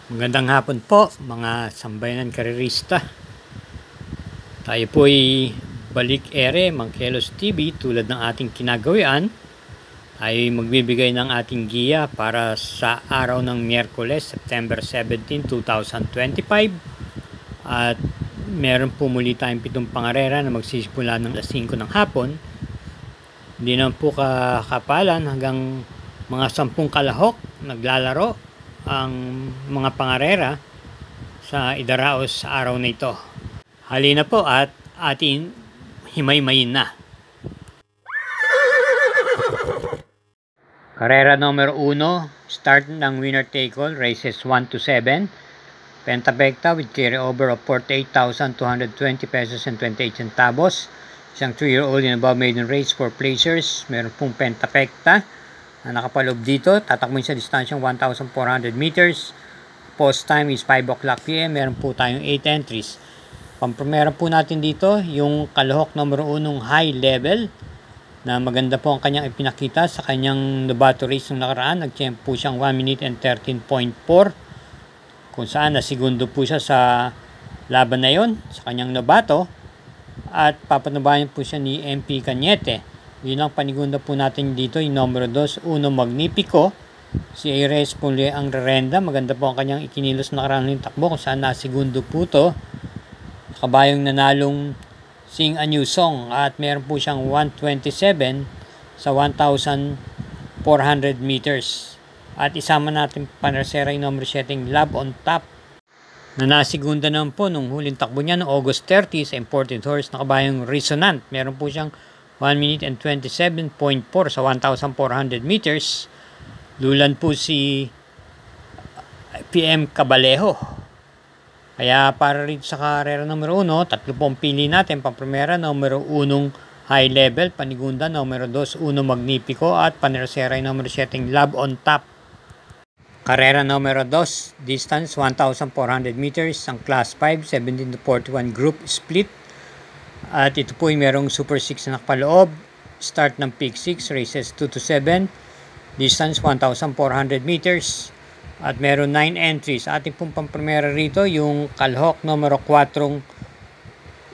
Magandang hapon po mga sambayanan karerista. Tayo po ay balik ere Mangkelos TV tulad ng ating kinagawian. Tayo ay magbibigay ng ating giya para sa araw ng Miyerkules, September 17, 2025. At meron po muli tayong 7 pangarera na magsisimula ng alas 5 ng hapon. Hindi naman po kakapalan hanggang mga 10 kalahok naglalaro ang mga pangarera sa idaraos sa araw na ito. Halina po at ating himay-mayin na. Karera numero 1, start ng winner take all, races 1 to 7. Pentapekta with carry over of 48,220 pesos and 28 centavos. Isang 3-year-old and above maiden race for placers. Meron pong pentapekta na nakapalob dito, tatakbuhin sa distansyang 1,400 meters. Post time is 5 o'clock p.m. Meron po tayong 8 entries. Meron po natin dito yung kalahok numero 1 high level na maganda po ang kanyang ipinakita sa kanyang Novato race ng nakaraan. Nag-champ po siyang 1 minute and 13.4 kung saan nasigundo po siya sa laban na yon sa kanyang Novato at papanabayan po siya ni MP Cañete. Yun ang panigunda po natin dito, yung numero 2, Uno Magnifico. Si Aires Pule ang rerenda. Maganda po ang kanyang ikinilos na karang takbo kung saan nasigundo po to. Kabayong nanalong Sing a New Song at meron po siyang 127 sa 1,400 meters. At isama natin panasera yung numero 7, Love on Top na nasigunda naman po nung huling takbo niya noong August 30 sa imported horse na kabayong Resonant. Meron po siyang 1 minute and 27.4 sa 1,400 meters. Lulan po si PM Cabalejo. Kaya para rin sa karera numero 1, 3 pong pili natin. Pang-primera, numero 1 high level. Panigunda, numero 2, Uno Magnifico. At panersera, numero 7, Love on Top. Karera numero 2, distance 1,400 meters. Ang class 5, 17 to 41 group split. At ito po ay merong Super 6 na nakapaloob. Start ng Peak 6, races 2 to 7. Distance 1,400 meters. At meron 9 entries. Ating pong pang-primera rito, yung kalahok numero 4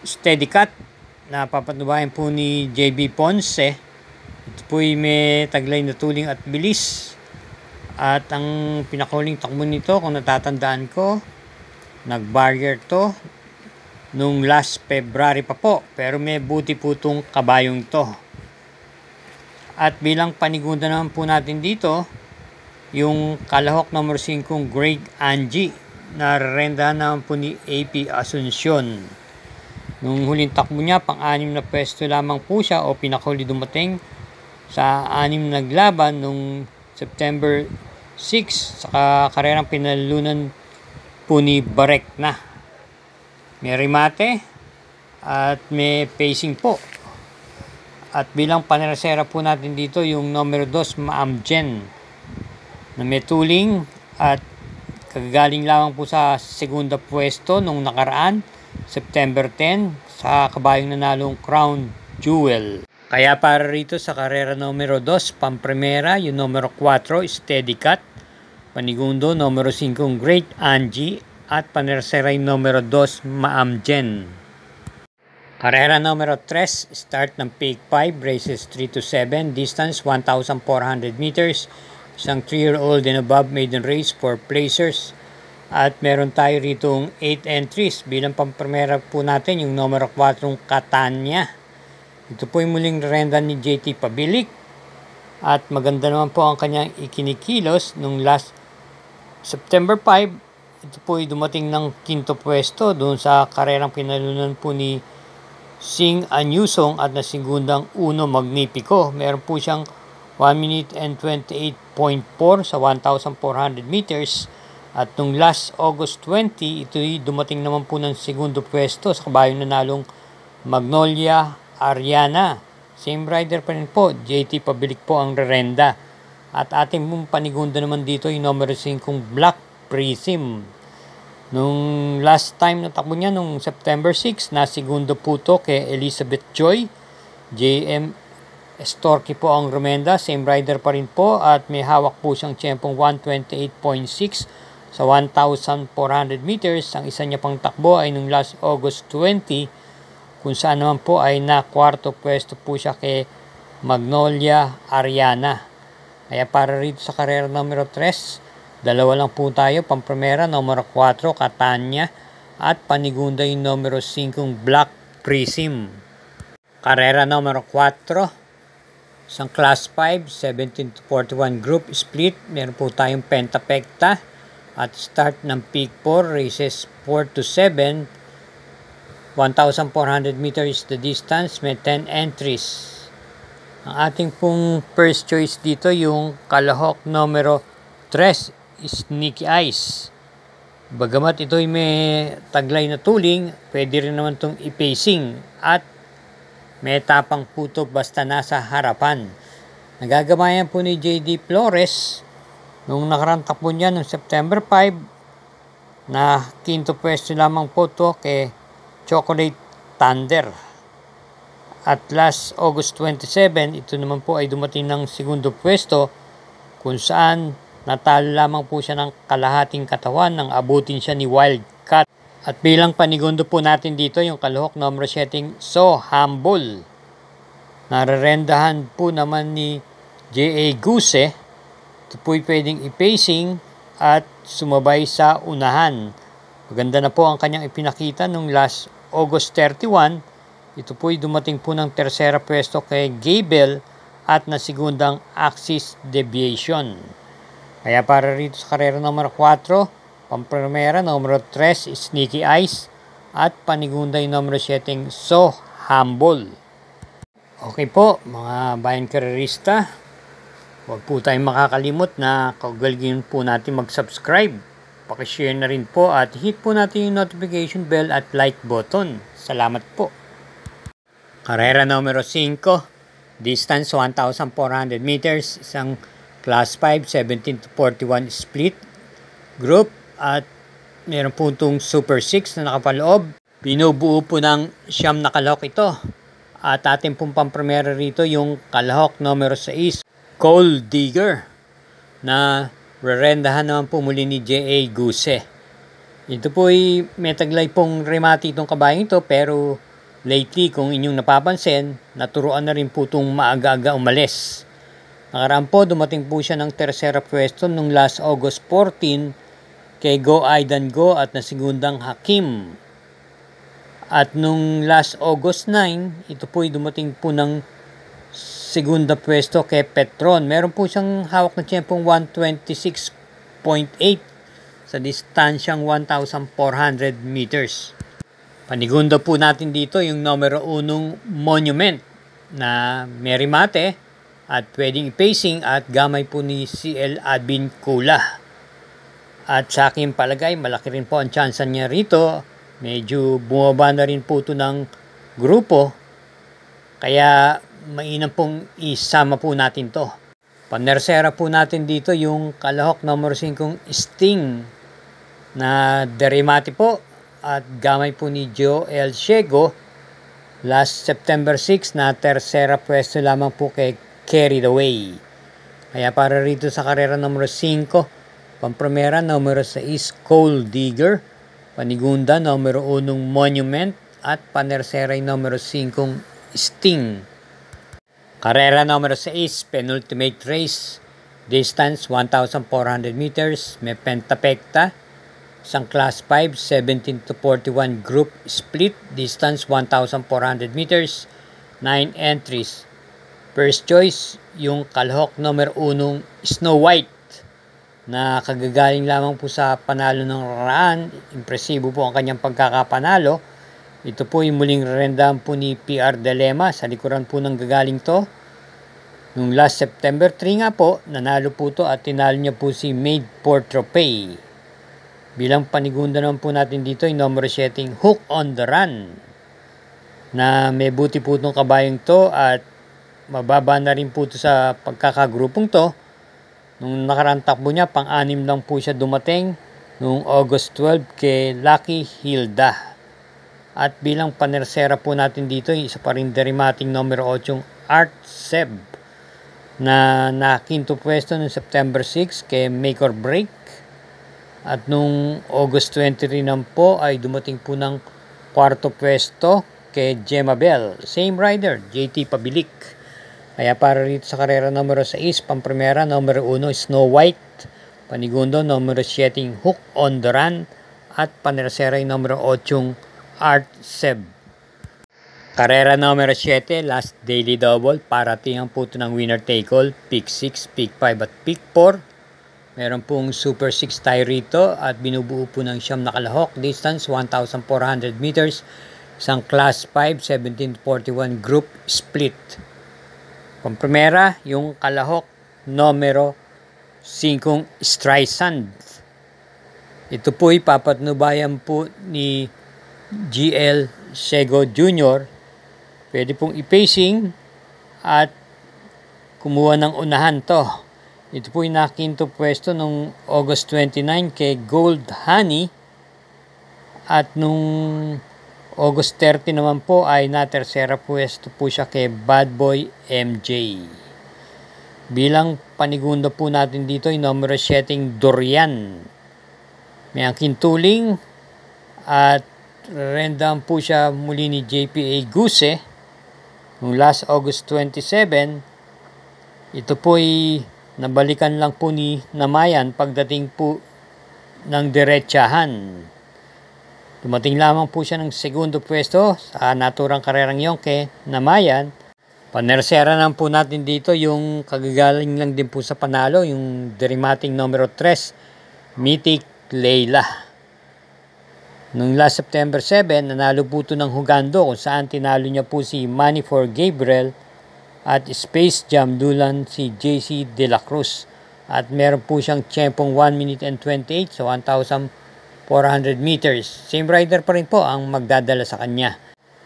Steady Cut na papatubayan po ni JB Ponce. Ito po ay may taglay na tuling at bilis. At ang pinakahuling takbo nito, kung natatandaan ko, nag-barrier to nung last February pa po, pero may buti po itong kabayong to. At bilang panigunda naman po natin dito, yung kalahok number 5 Great Angie na rerenda naman po ni AP Asuncion. Nung huling takbo niya, pang-6 na pwesto lamang po siya o pinakahuli dumating sa 6 naglaban nung September 6 sa karerang pinalunan po ni Barek na. May remate at may pacing po. At bilang panerasera po natin dito yung numero 2 Maam Jen na may tuling at kagagaling lamang po sa segunda pwesto nung nakaraan September 10 sa kabayong nanalong Crown Jewel. Kaya para rito sa karera numero 2 pang-primera yung numero 4 Steady Cut, panigundo numero 5 Great Angie at panerseray numero 2 Maam Jen. Karera numero 3, start ng Peak 5, races 3 to 7, distance 1,400 meters, isang 3-year-old and above maiden race for placers. At meron tayo ritong 8 entries. Bilang pang-primera po natin yung numero 4 Catania. Ito po yung muling renda ni JT Pabilik. At maganda naman po ang kanyang ikinikilos nung last September 5. Ito po ay dumating ng 5th pwesto doon sa karerang pinalunan po ni Sing a New Song at nasigundang Uno Magnifico. Meron po siyang 1 minute and 28.4 sa 1,400 meters. At nung last August 20, ito ay dumating naman po ng segundo pwesto sa kabayong nanalong Magnolia Ariana. Same rider pa rin po, JT Pabilik po ang rerenda. At ating pong panigunda naman dito yung numero 5 Black Prism. Nung last time na takbo niya, nung September 6, nasigundo po to kay Elizabeth Joy. JM Estorque po ang rumenda, same rider pa rin po at may hawak po siyang tiyempong 128.6 sa 1,400 meters. Ang isa niya pang takbo ay nung last August 20, kung saan naman po ay na kwarto pwesto po siya kay Magnolia Ariana. Kaya para rito sa karera numero 3, dalawa lang po tayo. Pampremera, numero 4, Catania, at panigunda yung numero 5, Black Prism. Karera numero 4, isang class 5, 17 to 41 group split. Meron po tayong pentapekta. At start ng peak 4, races 4 to 7. 1,400 meters the distance, may 10 entries. Ang ating pong first choice dito, yung kalahok numero 3, Sneaky Eyes. Bagamat ito'y may taglay na tuling, pwede rin naman itong i-pacing at may tapang puto basta nasa harapan. Nagagamayan po ni J.D. Flores nung nakarang takbo niya noong September 5, na quinto pwesto lamang po ito kay Chocolate Thunder. At last August 27, ito naman po ay dumating ng segundo pwesto, kung saan natalo lamang po siya ng kalahating katawan nang abutin siya ni Wildcat. At bilang panigundo po natin dito yung kalahok number 7, So Humble. Nararendahan po naman ni J.A. Guse. Ito po'y pwedeng i-pacing at sumabay sa unahan. Maganda na po ang kanyang ipinakita nung last August 31. Ito po'y dumating po ng tersera pwesto kay Gable at nasigundang Axis Deviation. Kaya para rito sa karera numero 4, pampremera numero 3, Sneaky Eyes, at panigunda yung numero 7, So Humble. Okay po mga bayan karerista, huwag po tayong makakalimot na kaugalingin po natin mag-subscribe. Pakishare na rin po at hit po natin yung notification bell at like button. Salamat po. Karera numero 5, distance 1,400 meters, isang class 5, 17 to 41 split group, at meron po itong Super 6 na nakapaloob. Binubuo po ng 9 na kalahok ito. At ating pong pampremera rito yung kalahok numero 6, Gold Digger, na rerendahan naman po muli ni J.A. Guse. Ito po ay may taglay pong remati itong kabayang ito, pero lately kung inyong napapansin, naturuan na rin po itong maaga-aga umalis. Nakaraan po, dumating po siya ng tersera pwesto nung last August 14 kay Go Aidan Go at nasigundang Hakim. At nung last August 9, ito po ay dumating po ng segunda pwesto kay Petron. Meron po siyang hawak na tiyempong 126.8 sa distansyang 1,400 meters. Panigundo po natin dito yung numero 1, Monument, na may remate at pwedeng i-pacing at gamay po ni CL Advin Kula. At sa aking palagay, malaki rin po ang tsansa niya rito. Medyo bumaba na rin po ito ng grupo. Kaya mainam pong isama po natin to. Panersera po natin dito yung kalahok number 5, Sting, na deremate po at gamay po ni Joe El Ciego. Last September 6 na tersera pwesto lamang po kay Carried Away. Kaya para rito sa karera numero 5, pampremera numero 6, Gold Digger, panigunda numero 1, Monument, at panersera numero 5, Sting. Karera numero 6, penultimate race, distance 1,400 meters, may pentapekta, isang class 5, 17 to 41 group split, distance 1,400 meters, 9 entries. First choice, yung kalahok numero 1, Snow White, na kagagaling lamang po sa panalo ng raan. Impresibo po ang kanyang pagkakapanalo. Ito po yung muling rendahan po ni PR Dilema. Sa likuran po ng gagaling to. Nung last September 3 nga po, nanalo po to at tinalo niya po si Made for Trophy. Bilang panigunda naman po natin dito yung numero 7, Hook on the Run, na may buti po itong kabayang to at mababa na rin po ito sa pagkakagrupong to. Nung nakarang takbo niya, pang-anim lang po siya dumating noong August 12 kay Lucky Hilda. At bilang panersera po natin dito, isa pa rin deremating numero 8, Art Seb, na nakinto pwesto noong September 6 kay Make or Break. At nung August 23 naman po ay dumating po ng 4th pwesto kay Gemma Bell. Same rider, JT Pabilik. Kaya para rito sa karera numero 6, pampremera numero 1 Snow White, panigundo numero 7 Hook on the Run, at panersera numero 8 Art Seb. Karera numero 7, last daily double, parating po ito ng winner take all, pick 6, pick 5 at pick 4. Meron pong super 6 tayo rito at binubuo po ng siyam na kalahok, distance 1,400 meters, isang class 5, 1741 group split. Pampremera, yung kalahok numero 5 Streisand. Ito po ay papatnubayan po ni GL Sego Jr. Pwede pong i-pacing at kumuha ng unahan to. Ito po ay nakinto pwesto nung August 29 kay Gold Honey. At nung August 30 naman po ay na-tersera pwesto po siya kay Bad Boy MJ. Bilang panigundo po natin dito ay numero 7 Dorian. May angking tuling at rendang po siya muli ni JPA Guse noong last August 27. Ito po ay nabalikan lang po ni Namayan pagdating po ng diretsahan. Dumating lamang po siya ng segundo pwesto sa naturang karerang yon kay Namayan. Panersera naman po natin dito yung kagagaling lang din po sa panalo, yung dramatic numero 3, Mythic Leila. Noong last September 7, nanalo po ito ng Hugando kung saan tinalo niya po si Money for Gabriel at Space Jam dulan si JC De La Cruz. At meron po siyang tiyempong 1 minute and 28 sa 1,400 meters. Same rider pa rin po ang magdadala sa kanya.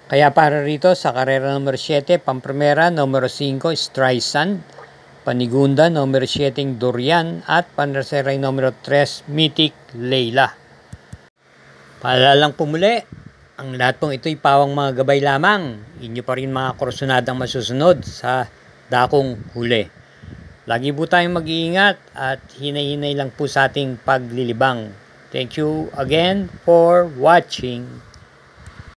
Kaya para rito sa karera numero 7, pampremera numero 5 Streisand, panigunda numero 7 Dorian at panersera numero 3 Mythic Leila. Paalalang po muli, ang lahat pong ito'y pawang mga gabay lamang. Inyo pa rin mga kursunadang masusunod sa dakong huli. Lagi po tayong mag-iingat at hinay-hinay lang po sa ating paglilibang. Thank you again for watching.